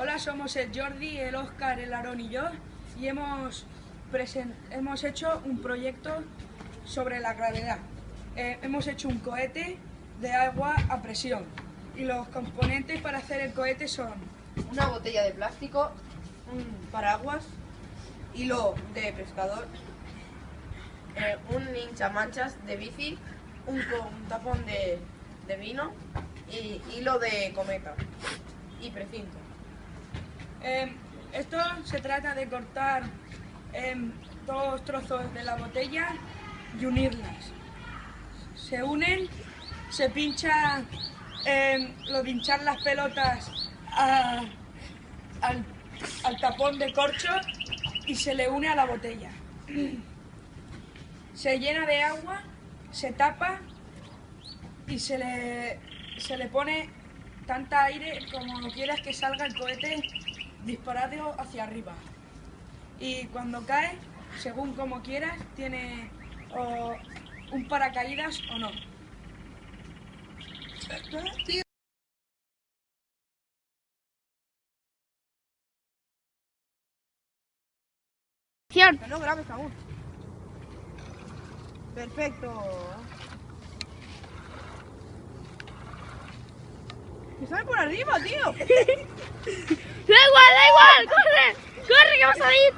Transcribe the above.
Hola, somos el Jordi, el Óscar, el Aarón y yo, y hemos hecho un proyecto sobre la gravedad. Hemos hecho un cohete de agua a presión y los componentes para hacer el cohete son una botella de plástico, un paraguas, hilo de pescador, un hinchamanchas de bici, un tapón de vino y hilo de cometa y precinto. Esto se trata de cortar dos trozos de la botella y unirlas. Se unen, se pincha lo de hinchar las pelotas al tapón de corcho y se le une a la botella. Se llena de agua, se tapa y se le pone tanta aire como quieras que salga el cohete disparado hacia arriba. Y cuando cae, según como quieras, tiene un paracaídas o no. Que no grabes aún. Perfecto. ¡Me sale por arriba, tío! Da igual, corre, corre que vas a ir.